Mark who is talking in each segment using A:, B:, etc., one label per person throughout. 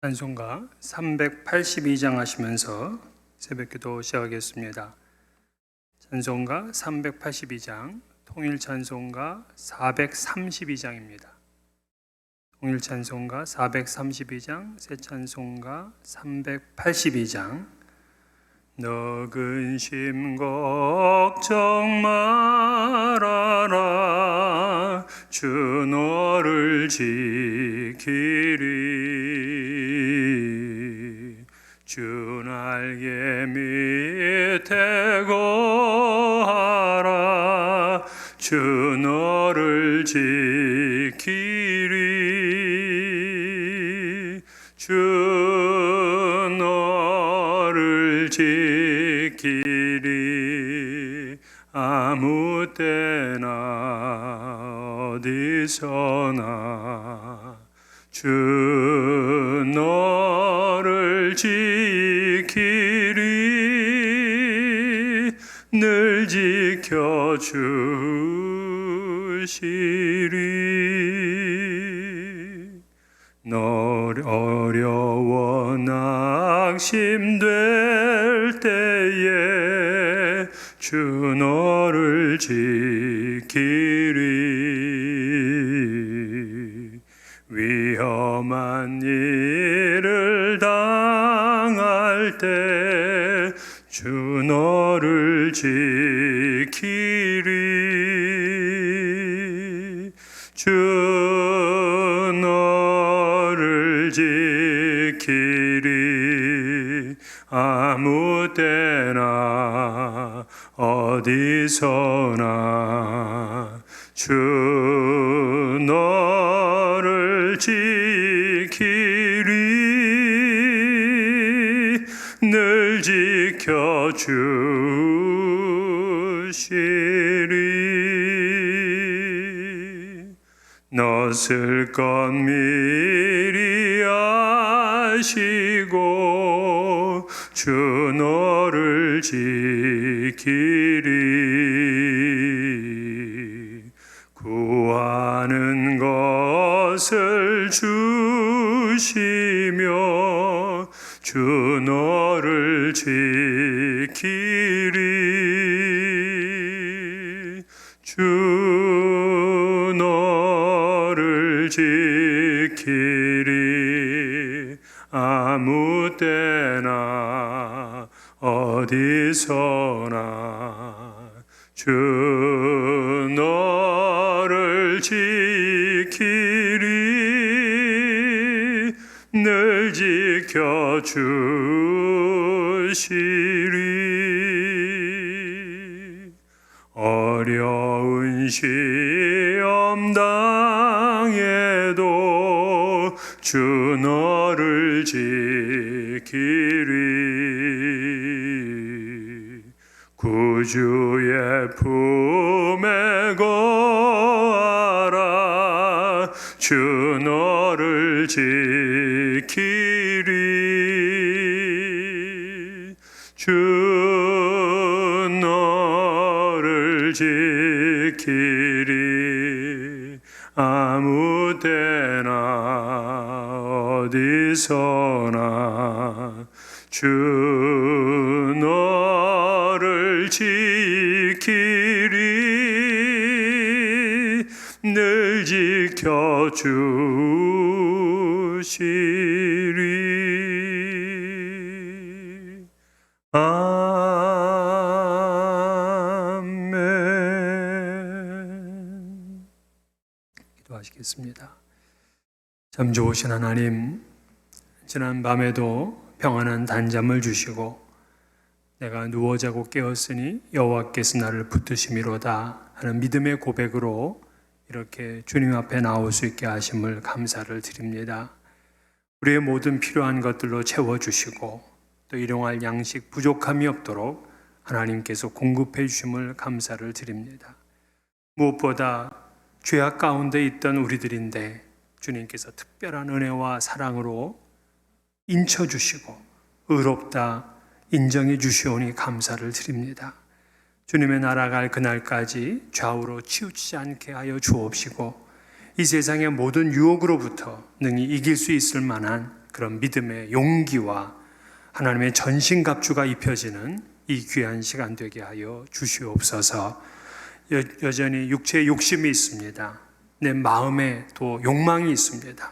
A: 찬송가 382장 하시면서 새벽기도 시작하겠습니다. 찬송가 382장, 통일찬송가 432장입니다. 통일찬송가 432장, 새찬송가 382장. 너 근심 걱정 말아라, 주 너를 지키리. 주 날개 밑에 거하라, 주 너를 지키리. 주 너를 지키리. 아무 때나 어디서나 주 너를 지키리. 늘 지켜주시리. 너 어려워 낙심될 때에 주 너를 지키리. 위험한 일을 당할 때 주 너를 지키리. 주 너를 지키리. 아무 때나 어디서나 주 너를 지키리. 늘 지켜주시리. 너 쓸 것 미리 아시고 주 너를 지키리. 구하는 것을 주시며 주 너를 지키리. 주 너를 지키리. 아무 때나 어디서나 주 너를 지키리. 늘 지켜주시리. 어려운 시험 당해도 주 너를 지키리. 구주의 품에 거하라, 주 너를 지키리. 주 너를 지키리. 아무 때나 어디서나 주 너를 지키리. 늘 지켜주시리. 아멘. 기도하시겠습니다. 참 좋으신 하나님, 지난 밤에도 평안한 단잠을 주시고 내가 누워 자고 깨었으니 여호와께서 나를 붙드심이로다 하는 믿음의 고백으로 이렇게 주님 앞에 나올 수 있게 하심을 감사를 드립니다. 우리의 모든 필요한 것들로 채워주시고 또 일용할 양식 부족함이 없도록 하나님께서 공급해 주심을 감사를 드립니다. 무엇보다 죄악 가운데 있던 우리들인데 주님께서 특별한 은혜와 사랑으로 인쳐주시고 의롭다 인정해 주시오니 감사를 드립니다. 주님의 나라 갈 그날까지 좌우로 치우치지 않게 하여 주옵시고 이 세상의 모든 유혹으로부터 능히 이길 수 있을 만한 그런 믿음의 용기와 하나님의 전신갑주가 입혀지는 이 귀한 시간 되게 하여 주시옵소서. 여전히 육체에 욕심이 있습니다. 내 마음에 또 욕망이 있습니다.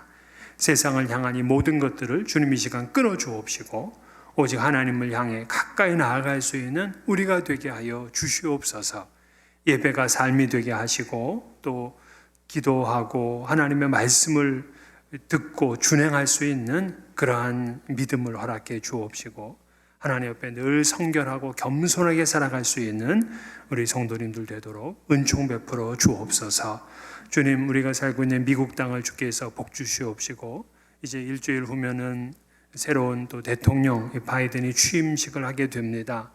A: 세상을 향한 이 모든 것들을 주님 이 시간 끊어주옵시고 오직 하나님을 향해 가까이 나아갈 수 있는 우리가 되게 하여 주시옵소서. 예배가 삶이 되게 하시고 또 기도하고 하나님의 말씀을 듣고 준행할 수 있는 그러한 믿음을 허락해 주옵시고 하나님 옆에 늘 성결하고 겸손하게 살아갈 수 있는 우리 성도님들 되도록 은총 베풀어 주옵소서. 주님, 우리가 살고 있는 미국 땅을 주께서 복 주시옵시고 이제 일주일 후면은 새로운 또 대통령 바이든이 취임식을 하게 됩니다.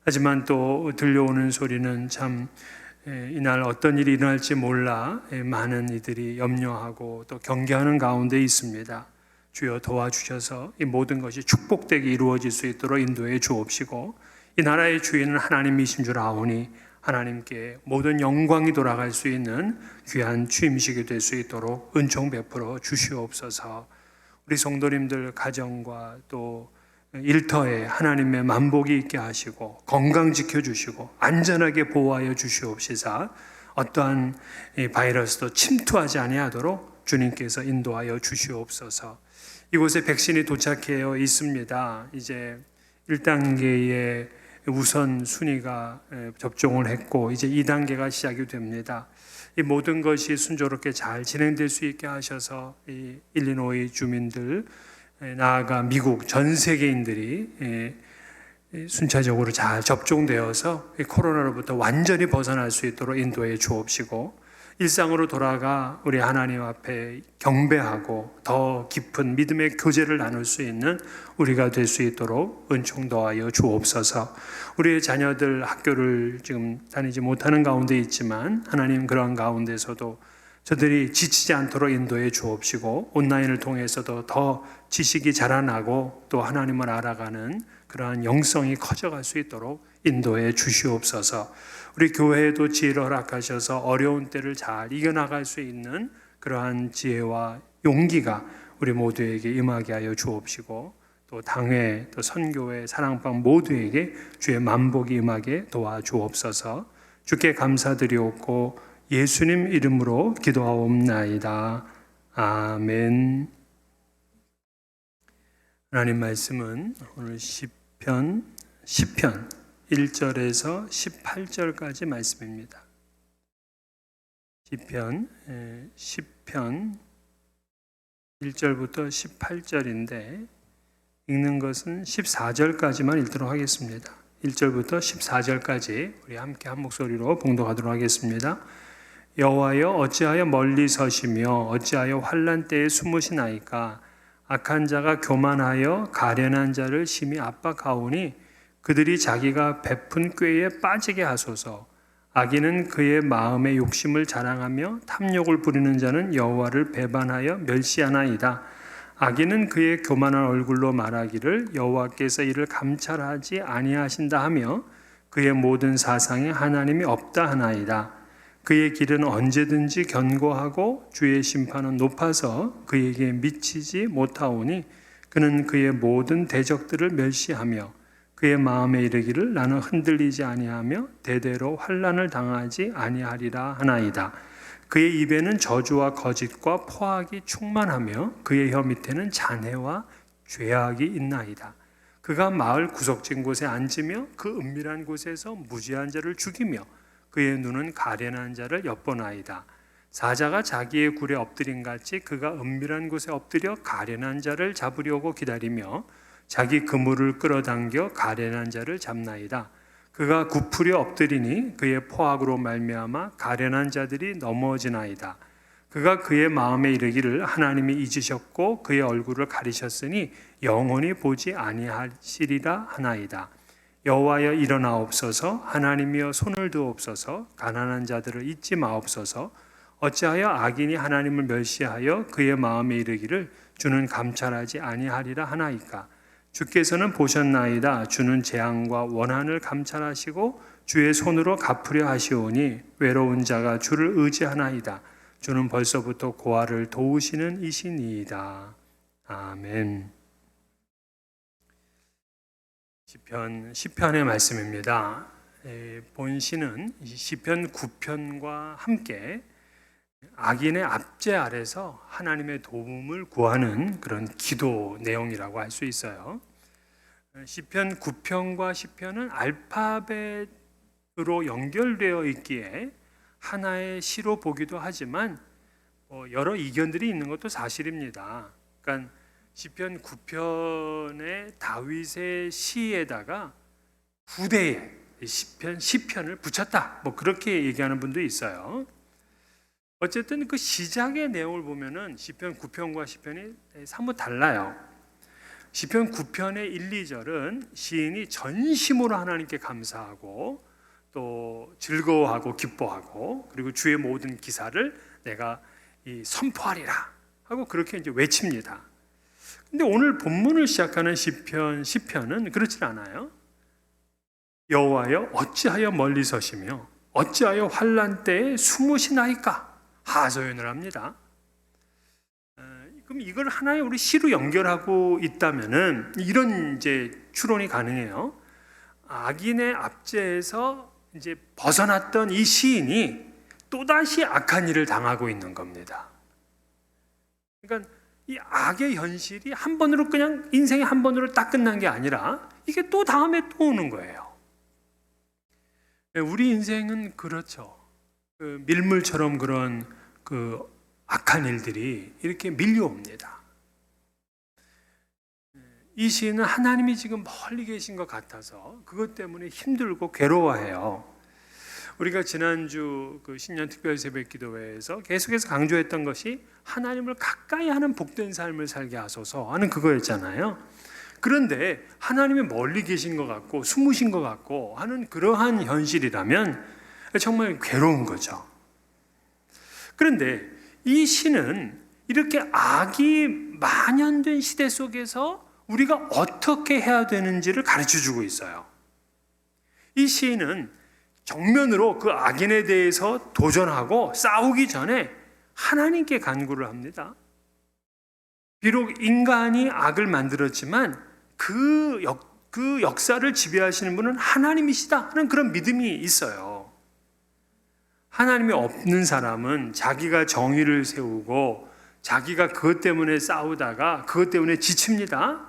A: 하지만 또 들려오는 소리는 참 이날 어떤 일이 일어날지 몰라 많은 이들이 염려하고 또 경계하는 가운데 있습니다. 주여 도와주셔서 이 모든 것이 축복되게 이루어질 수 있도록 인도해 주옵시고 이 나라의 주인은 하나님이신 줄 아오니 하나님께 모든 영광이 돌아갈 수 있는 귀한 취임식이 될 수 있도록 은총 베풀어 주시옵소서. 우리 성도님들 가정과 또 일터에 하나님의 만복이 있게 하시고 건강 지켜주시고 안전하게 보호하여 주시옵시사 어떠한 바이러스도 침투하지 아니하도록 주님께서 인도하여 주시옵소서. 이곳에 백신이 도착해 있습니다. 이제 1단계의 우선 순위가 접종을 했고 이제 2단계가 시작이 됩니다. 이 모든 것이 순조롭게 잘 진행될 수 있게 하셔서 이 일리노이 주민들 나아가 미국 전 세계인들이 순차적으로 잘 접종되어서 코로나로부터 완전히 벗어날 수 있도록 인도해 주옵시고 일상으로 돌아가 우리 하나님 앞에 경배하고 더 깊은 믿음의 교제를 나눌 수 있는 우리가 될 수 있도록 은총 더하여 주옵소서. 우리의 자녀들 학교를 지금 다니지 못하는 가운데 있지만 하나님 그러한 가운데서도 저들이 지치지 않도록 인도해 주옵시고 온라인을 통해서도 더 지식이 자라나고 또 하나님을 알아가는 그러한 영성이 커져갈 수 있도록 인도해 주시옵소서. 우리 교회에도 지혜를 허락하셔서 어려운 때를 잘 이겨나갈 수 있는 그러한 지혜와 용기가 우리 모두에게 임하게 하여 주옵시고 또 당회 또 선교회 사랑방 모두에게 주의 만복이 임하게 도와주옵소서. 주께 감사드리옵고 예수님 이름으로 기도하옵나이다. 아멘. 하나님 말씀은 오늘 시편 1절에서 18절까지 말씀입니다. 시편 1절부터 18절인데 읽는 것은 14절까지만 읽도록 하겠습니다. 1절부터 14절까지 우리 함께 한 목소리로 봉독하도록 하겠습니다. 여호와여 어찌하여 멀리 서시며 어찌하여 환난 때에 숨으시나이까. 악한 자가 교만하여 가련한 자를 심히 압박하오니 그들이 자기가 베푼 꾀에 빠지게 하소서. 악인은 그의 마음의 욕심을 자랑하며 탐욕을 부리는 자는 여호와를 배반하여 멸시하나이다. 악인은 그의 교만한 얼굴로 말하기를 여호와께서 이를 감찰하지 아니하신다 하며 그의 모든 사상에 하나님이 없다 하나이다. 그의 길은 언제든지 견고하고 주의 심판은 높아서 그에게 미치지 못하오니 그는 그의 모든 대적들을 멸시하며 그의 마음에 이르기를 나는 흔들리지 아니하며 대대로 환난을 당하지 아니하리라 하나이다. 그의 입에는 저주와 거짓과 포악이 충만하며 그의 혀 밑에는 잔해와 죄악이 있나이다. 그가 마을 구석진 곳에 앉으며 그 은밀한 곳에서 무지한 자를 죽이며 그의 눈은 가련한 자를 엿보나이다. 사자가 자기의 굴에 엎드린 같이 그가 은밀한 곳에 엎드려 가련한 자를 잡으려고 기다리며 자기 그물을 끌어당겨 가련한 자를 잡나이다. 그가 굽으려 엎드리니 그의 포악으로 말미암아 가련한 자들이 넘어지나이다. 그가 그의 마음에 이르기를 하나님이 잊으셨고 그의 얼굴을 가리셨으니 영원히 보지 아니하시리라 하나이다. 여호와여 일어나옵소서. 하나님이여 손을 드옵소서. 가난한 자들을 잊지 마옵소서. 어찌하여 악인이 하나님을 멸시하여 그의 마음에 이르기를 주는 감찰하지 아니하리라 하나이까. 주께서는 보셨나이다. 주는 재앙과 원한을 감찰하시고 주의 손으로 갚으려 하시오니 외로운 자가 주를 의지하나이다. 주는 벌써부터 고아를 도우시는 이시니이다. 아멘. 시편의 말씀입니다. 본시는 시편 9편과 함께 악인의 압제 아래서 하나님의 도움을 구하는 그런 기도 내용이라고 할 수 있어요. 시편 9편과 시편은 알파벳으로 연결되어 있기에 하나의 시로 보기도 하지만 여러 이견들이 있는 것도 사실입니다. 그러니까 시편 9편의 다윗의 시에다가 후대에 시편을 붙였다, 그렇게 얘기하는 분도 있어요. 어쨌든 그 시작의 내용을 보면은 시편 9편과 시편이 사뭇 달라요. 시편 9편의 1, 2절은 시인이 전심으로 하나님께 감사하고 또 즐거워하고 기뻐하고 그리고 주의 모든 기사를 내가 선포하리라 하고 그렇게 이제 외칩니다. 근데 오늘 본문을 시작하는 시편은 그렇지 않아요. 여호와여 어찌하여 멀리 서시며 어찌하여 환난 때에 숨으시나이까 하소연을 합니다. 그럼 이걸 하나의 우리 시로 연결하고 있다면은 이런 이제 추론이 가능해요. 악인의 압제에서 이제 벗어났던 이 시인이 또다시 악한 일을 당하고 있는 겁니다. 그러니까 이 악의 현실이 한 번으로 그냥 인생의 한 번으로 딱 끝난 게 아니라 이게 또 다음에 또 오는 거예요. 우리 인생은 그렇죠. 밀물처럼 그런 악한 일들이 이렇게 밀려옵니다. 이 시인은 하나님이 지금 멀리 계신 것 같아서 그것 때문에 힘들고 괴로워해요. 우리가 지난주 신년 특별 새벽 기도회에서 계속해서 강조했던 것이 하나님을 가까이 하는 복된 삶을 살게 하소서 하는 그거였잖아요. 그런데 하나님이 멀리 계신 것 같고 숨으신 것 같고 하는 그러한 현실이라면 정말 괴로운 거죠. 그런데 이 시는 이렇게 악이 만연된 시대 속에서 우리가 어떻게 해야 되는지를 가르쳐주고 있어요. 이 시인은 정면으로 그 악인에 대해서 도전하고 싸우기 전에 하나님께 간구를 합니다. 비록 인간이 악을 만들었지만 그 역사를 지배하시는 분은 하나님이시다 하는 그런 믿음이 있어요. 하나님이 없는 사람은 자기가 정의를 세우고 자기가 그것 때문에 싸우다가 그것 때문에 지칩니다.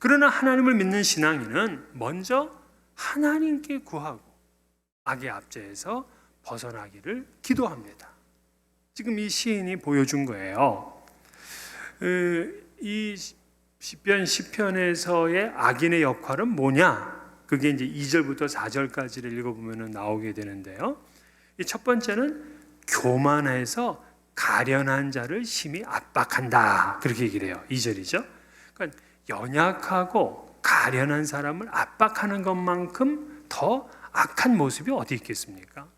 A: 그러나 하나님을 믿는 신앙인은 먼저 하나님께 구하고 악의 압제에서 벗어나기를 기도합니다. 지금 이 시인이 보여준 거예요. 이 시편에서의 악인의 역할은 뭐냐? 그게 이제 2절부터 4절까지를 읽어보면 나오게 되는데요. 이 첫 번째는 교만해서 가련한 자를 심히 압박한다. 그렇게 얘기를 해요. 2절이죠. 그러니까 연약하고 가련한 사람을 압박하는 것만큼 더 악한 모습이 어디 있겠습니까?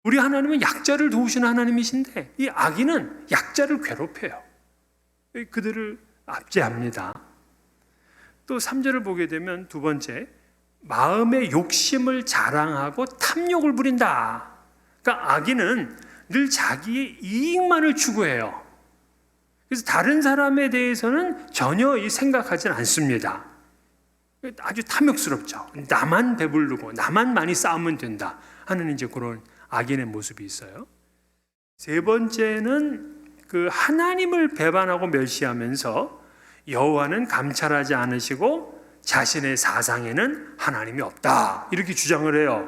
A: 우리 하나님은 약자를 도우시는 하나님이신데 이 악인은 약자를 괴롭혀요. 그들을 압제합니다. 또 3절을 보게 되면 두 번째, 마음의 욕심을 자랑하고 탐욕을 부린다. 그러니까 악인은 늘 자기의 이익만을 추구해요. 그래서 다른 사람에 대해서는 전혀 생각하지는 않습니다. 아주 탐욕스럽죠. 나만 배부르고 나만 많이 쌓으면 된다 하는 이제 그런 악인의 모습이 있어요. 세 번째는 하나님을 배반하고 멸시하면서 여호와는 감찰하지 않으시고 자신의 사상에는 하나님이 없다 이렇게 주장을 해요.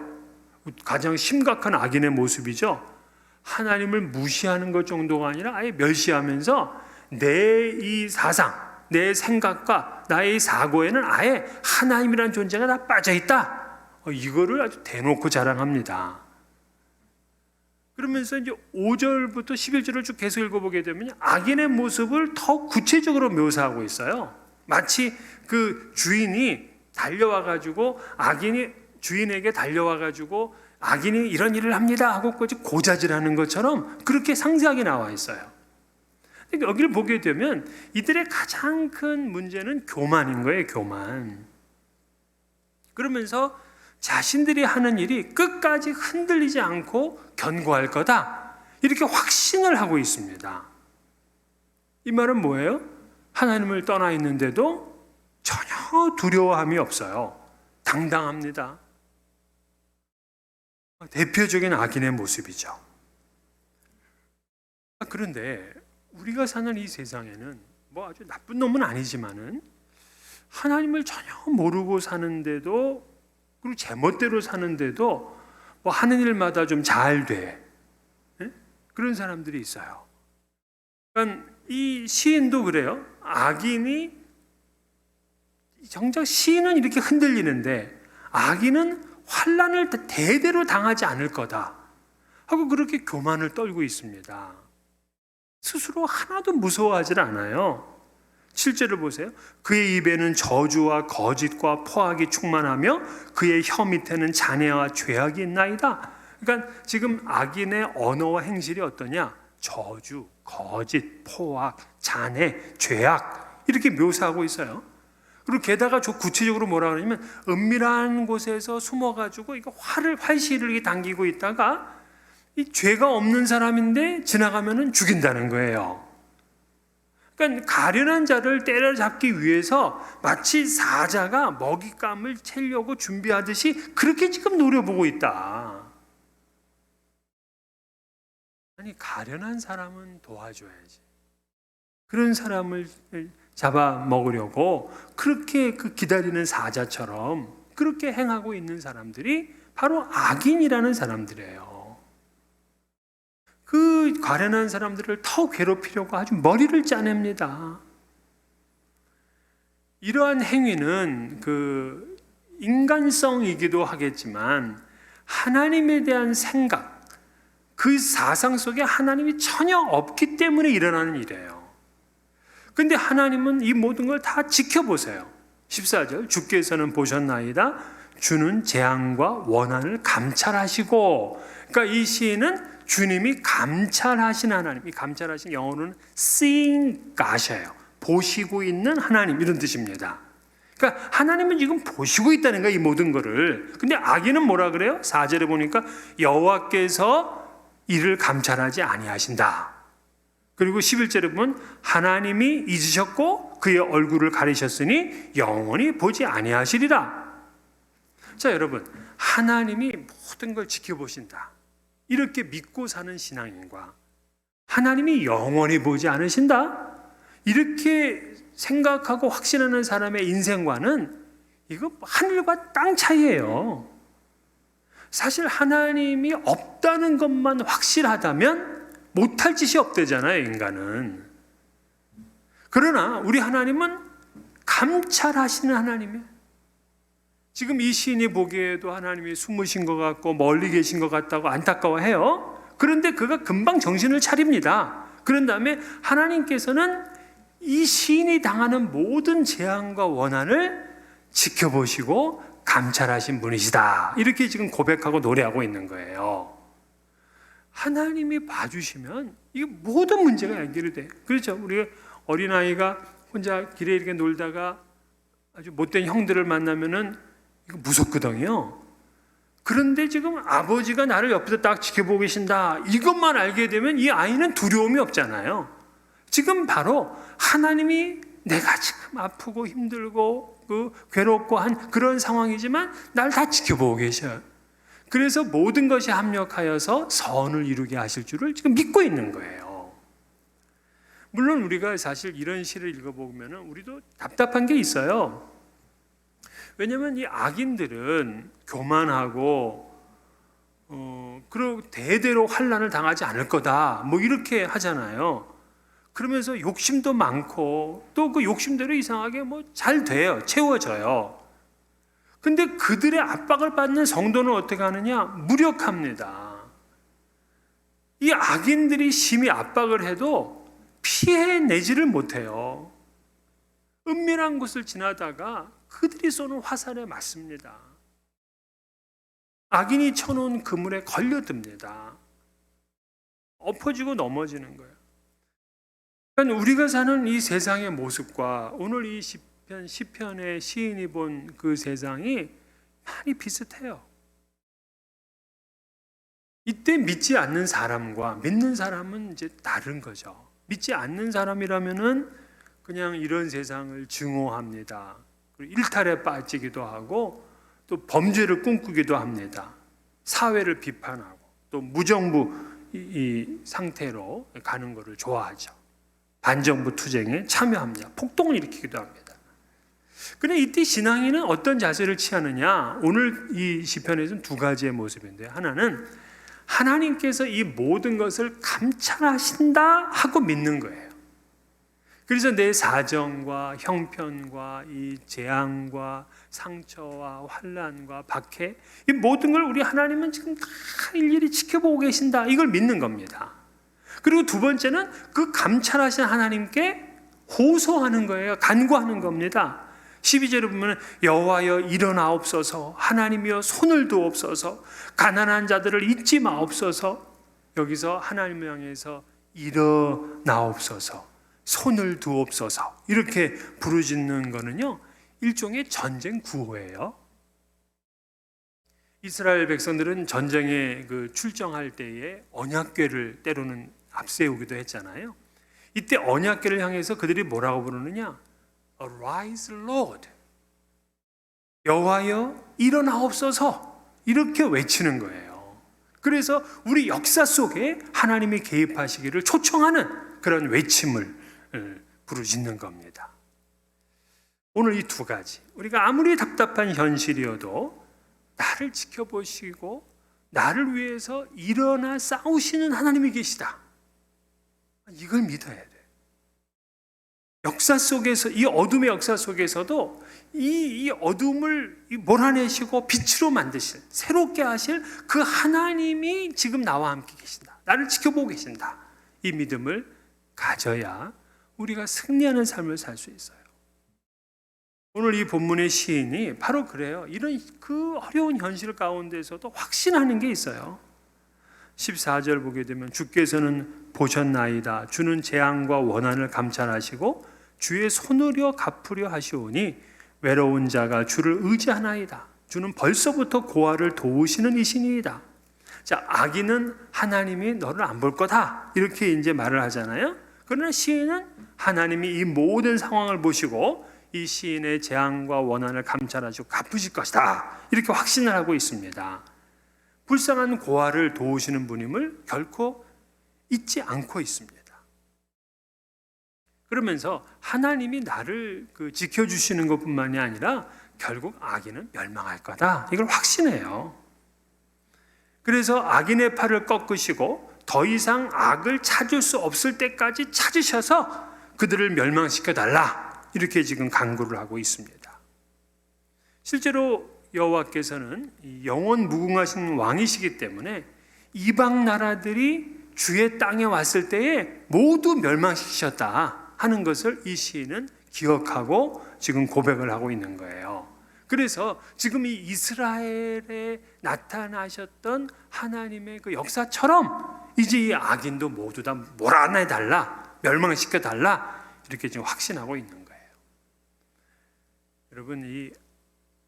A: 가장 심각한 악인의 모습이죠. 하나님을 무시하는 것 정도가 아니라 아예 멸시하면서 내 이 사상, 내 생각과 나의 사고에는 아예 하나님이라는 존재가 다 빠져있다. 이거를 아주 대놓고 자랑합니다. 그러면서 이제 5절부터 11절을 쭉 계속 읽어보게 되면 악인의 모습을 더 구체적으로 묘사하고 있어요. 마치 그 주인이 달려와가지고 악인이 주인에게 달려와가지고 악인이 이런 일을 합니다 하고 고자질하는 것처럼 그렇게 상세하게 나와 있어요. 여기를 보게 되면 이들의 가장 큰 문제는 교만인 거예요. 교만. 그러면서 자신들이 하는 일이 끝까지 흔들리지 않고 견고할 거다 이렇게 확신을 하고 있습니다. 이 말은 뭐예요? 하나님을 떠나 있는데도 전혀 두려워함이 없어요. 당당합니다. 대표적인 악인의 모습이죠. 그런데 우리가 사는 이 세상에는 뭐 아주 나쁜 놈은 아니지만은 하나님을 전혀 모르고 사는데도, 그리고 제멋대로 사는데도 뭐 하는 일마다 좀 잘 돼. 그런 사람들이 있어요. 그러니까 이 시인도 그래요. 악인이, 정작 시인은 이렇게 흔들리는데 악인은 환난을 대대로 당하지 않을 거다 하고 그렇게 교만을 떨고 있습니다. 스스로 하나도 무서워하지 않아요. 7절을 보세요. 그의 입에는 저주와 거짓과 포악이 충만하며 그의 혀 밑에는 잔해와 죄악이 있나이다. 그러니까 지금 악인의 언어와 행실이 어떠냐? 저주, 거짓, 포악, 잔해, 죄악 이렇게 묘사하고 있어요. 그리고 게다가 구체적으로 뭐라 그러냐면 은밀한 곳에서 숨어가지고 이거 활시를 이렇게 당기고 있다가 이 죄가 없는 사람인데 지나가면은 죽인다는 거예요. 그러니까 가련한 자를 때려잡기 위해서 마치 사자가 먹잇감을 채려고 준비하듯이 그렇게 지금 노려보고 있다. 아니, 가련한 사람은 도와줘야지. 그런 사람을 잡아먹으려고 그렇게 기다리는 사자처럼 그렇게 행하고 있는 사람들이 바로 악인이라는 사람들이에요. 그 가련한 사람들을 더 괴롭히려고 아주 머리를 짜냅니다. 이러한 행위는 인간성이기도 하겠지만 하나님에 대한 생각, 그 사상 속에 하나님이 전혀 없기 때문에 일어나는 일이에요. 근데 하나님은 이 모든 걸 다 지켜보세요. 14절, 주께서는 보셨나이다. 주는 재앙과 원한을 감찰하시고, 그러니까 이 시인은 주님이 감찰하신 하나님, 이 감찰하신 영어로는 seeing God이에요. 보시고 있는 하나님, 이런 뜻입니다. 그러니까 하나님은 지금 보시고 있다는 거예요, 이 모든 거를. 근데 악인은 뭐라 그래요? 4절에 보니까 여호와께서 이를 감찰하지 아니하신다. 그리고 11절에 보면 하나님이 잊으셨고 그의 얼굴을 가리셨으니 영원히 보지 아니하시리라. 자, 여러분, 하나님이 모든 걸 지켜보신다, 이렇게 믿고 사는 신앙인과 하나님이 영원히 보지 않으신다, 이렇게 생각하고 확신하는 사람의 인생과는 이거 하늘과 땅 차이예요. 사실 하나님이 없다는 것만 확실하다면 못할 짓이 없대잖아요, 인간은. 그러나 우리 하나님은 감찰하시는 하나님이에요. 지금 이 시인이 보기에도 하나님이 숨으신 것 같고 멀리 계신 것 같다고 안타까워해요. 그런데 그가 금방 정신을 차립니다. 그런 다음에 하나님께서는 이 시인이 당하는 모든 재앙과 원한을 지켜보시고 감찰하신 분이시다, 이렇게 지금 고백하고 노래하고 있는 거예요. 하나님이 봐주시면 이 모든 문제가 해결이 돼. 그렇죠? 우리 어린아이가 혼자 길에 이렇게 놀다가 아주 못된 형들을 만나면은 이거 무섭거든요. 그런데 지금 아버지가 나를 옆에서 딱 지켜보고 계신다, 이것만 알게 되면 이 아이는 두려움이 없잖아요. 지금 바로 하나님이 내가 지금 아프고 힘들고 괴롭고 한 그런 상황이지만 날 다 지켜보고 계셔요. 그래서 모든 것이 합력하여서 선을 이루게 하실 줄을 지금 믿고 있는 거예요. 물론 우리가 사실 이런 시를 읽어보면 우리도 답답한 게 있어요. 왜냐하면 이 악인들은 교만하고 그리고 대대로 환난을 당하지 않을 거다, 뭐 이렇게 하잖아요. 그러면서 욕심도 많고 또 그 욕심대로 이상하게 뭐 잘 돼요. 채워져요. 근데 그들의 압박을 받는 성도는 어떻게 하느냐? 무력합니다. 이 악인들이 심히 압박을 해도 피해내지를 못해요. 은밀한 곳을 지나다가 그들이 쏘는 화살에 맞습니다. 악인이 쳐놓은 그물에 걸려듭니다. 엎어지고 넘어지는 거예요. 그러니까 우리가 사는 이 세상의 모습과 오늘 이 시편의 시인이 본 그 세상이 많이 비슷해요. 이때 믿지 않는 사람과 믿는 사람은 이제 다른 거죠. 믿지 않는 사람이라면은 그냥 이런 세상을 증오합니다. 그리고 일탈에 빠지기도 하고 또 범죄를 꿈꾸기도 합니다. 사회를 비판하고 또 무정부 이 상태로 가는 것을 좋아하죠. 반정부 투쟁에 참여합니다. 폭동을 일으키기도 합니다. 그런데 이때 신앙인은 어떤 자세를 취하느냐? 오늘 이 시편에서는 두 가지의 모습인데요. 하나는 하나님께서 이 모든 것을 감찰하신다 하고 믿는 거예요. 그래서 내 사정과 형편과 이 재앙과 상처와 환난과 박해, 이 모든 걸 우리 하나님은 지금 다 일일이 지켜보고 계신다, 이걸 믿는 겁니다. 그리고 두 번째는 그 감찰하신 하나님께 호소하는 거예요. 간구하는 겁니다. 12절에 보면 여호와여 일어나옵소서, 하나님이여 손을 두옵소서, 가난한 자들을 잊지 마옵소서. 여기서 하나님을 향해서 일어나옵소서, 손을 두옵소서, 이렇게 부르짖는 거는요, 일종의 전쟁 구호예요. 이스라엘 백성들은 전쟁에 출정할 때에 언약궤를 때로는 앞세우기도 했잖아요. 이때 언약궤를 향해서 그들이 뭐라고 부르느냐? Arise, Lord. 여호와여 일어나옵소서, 이렇게 외치는 거예요. 그래서 우리 역사 속에 하나님이 개입하시기를 초청하는 그런 외침을 부르짖는 겁니다. 오늘 이 두 가지, 우리가 아무리 답답한 현실이어도 나를 지켜보시고 나를 위해서 일어나 싸우시는 하나님이 계시다, 이걸 믿어야 돼. 역사 속에서, 이 어둠의 역사 속에서도 이 어둠을 몰아내시고 빛으로 만드실, 새롭게 하실 그 하나님이 지금 나와 함께 계신다, 나를 지켜보고 계신다, 이 믿음을 가져야 우리가 승리하는 삶을 살 수 있어요. 오늘 이 본문의 시인이 바로 그래요. 이런 그 어려운 현실 가운데서도 확신하는 게 있어요. 14절 보게 되면 주께서는 보셨나이다. 주는 재앙과 원한을 감찰하시고 주의 손으려 갚으려 하시오니 외로운 자가 주를 의지하나이다. 주는 벌써부터 고아를 도우시는 이신이이다. 자, 악인은 하나님이 너를 안 볼 거다, 이렇게 이제 말을 하잖아요. 그러나 시인은 하나님이 이 모든 상황을 보시고 이 시인의 재앙과 원한을 감찰하시고 갚으실 것이다, 이렇게 확신을 하고 있습니다. 불쌍한 고아를 도우시는 분임을 결코 잊지 않고 있습니다. 그러면서 하나님이 나를 지켜주시는 것뿐만이 아니라 결국 악인은 멸망할 거다, 이걸 확신해요. 그래서 악인의 팔을 꺾으시고 더 이상 악을 찾을 수 없을 때까지 찾으셔서 그들을 멸망시켜 달라, 이렇게 지금 간구를 하고 있습니다. 실제로 여호와께서는 영원 무궁하신 왕이시기 때문에 이방 나라들이 주의 땅에 왔을 때에 모두 멸망시키셨다 하는 것을 이 시인은 기억하고 지금 고백을 하고 있는 거예요. 그래서 지금 이 이스라엘에 나타나셨던 하나님의 그 역사처럼 이제 이 악인도 모두 다 몰아내달라, 멸망시켜달라, 이렇게 지금 확신하고 있는 거예요. 여러분, 이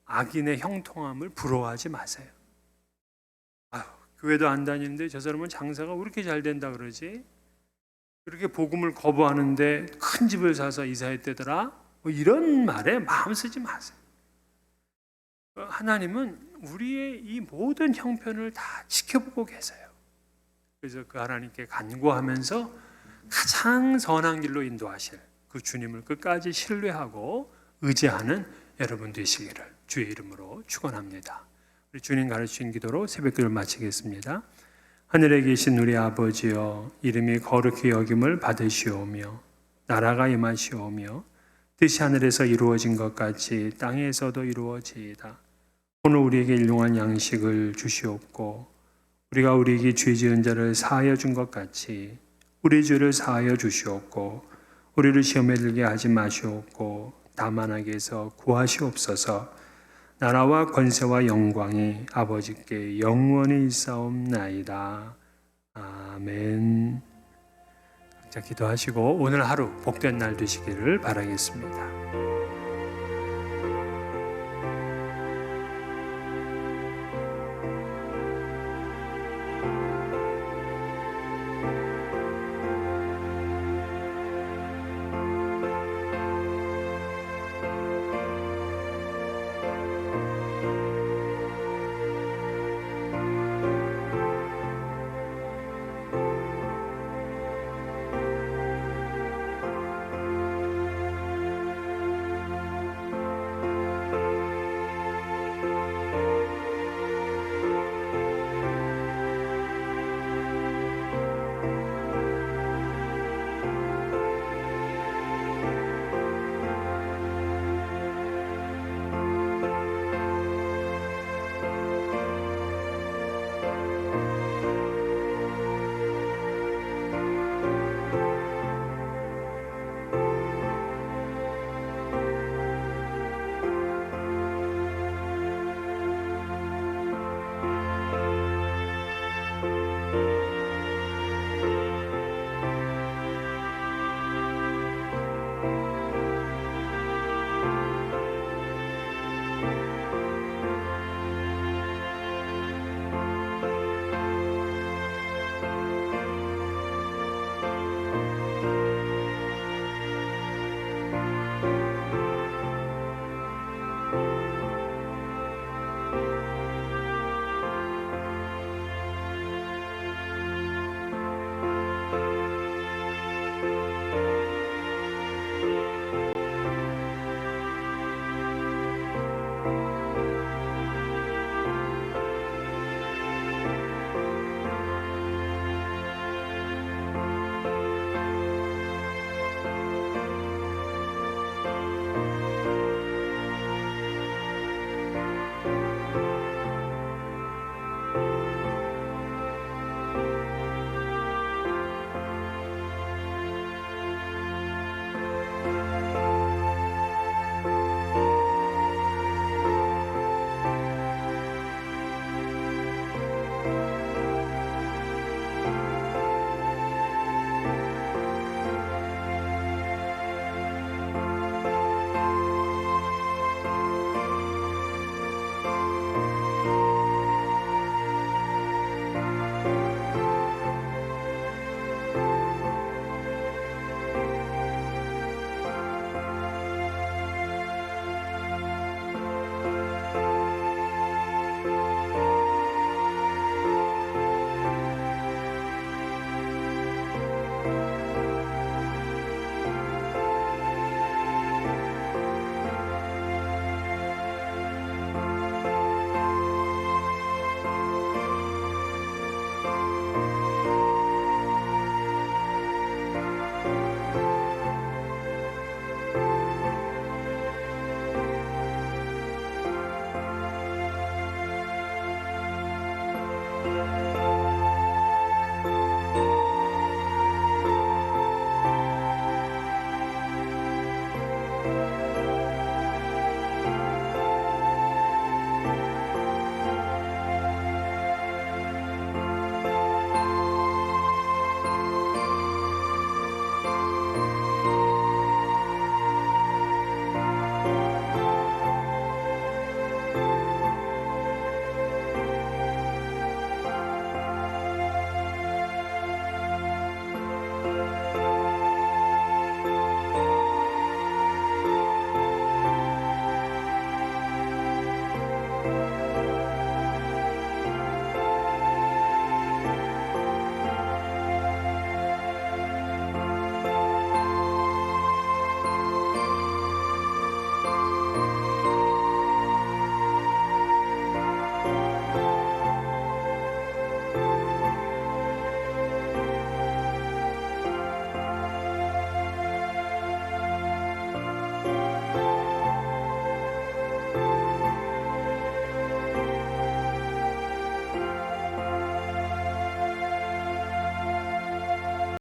A: 악인의 형통함을 부러워하지 마세요. 아유, 교회도 안 다니는데 저 사람은 장사가 왜 이렇게 잘 된다 그러지? 그렇게 복음을 거부하는데 큰 집을 사서 이사했대더라? 뭐 이런 말에 마음 쓰지 마세요. 하나님은 우리의 이 모든 형편을 다 지켜보고 계세요. 그래서 그 하나님께 간구하면서 가장 선한 길로 인도하실 그 주님을 끝까지 신뢰하고 의지하는 여러분 되시기를 주의 이름으로 축원합니다. 우리 주님 가르친 기도로 새벽기도를 마치겠습니다. 하늘에 계신 우리 아버지여, 이름이 거룩히 여김을 받으시오며 나라가 임하시오며 뜻이 하늘에서 이루어진 것 같이 땅에서도 이루어지이다. 오늘 우리에게 일용할 양식을 주시옵고 우리가 우리에게 죄 지은 자를 사하여 준 것 같이 우리 죄를 사하여 주시옵고 우리를 시험에 들게 하지 마시옵고 다만 악에서 구하시옵소서. 나라와 권세와 영광이 아버지께 영원히 있사옵나이다. 아멘. 자, 기도하시고 오늘 하루 복된 날 되시기를 바라겠습니다.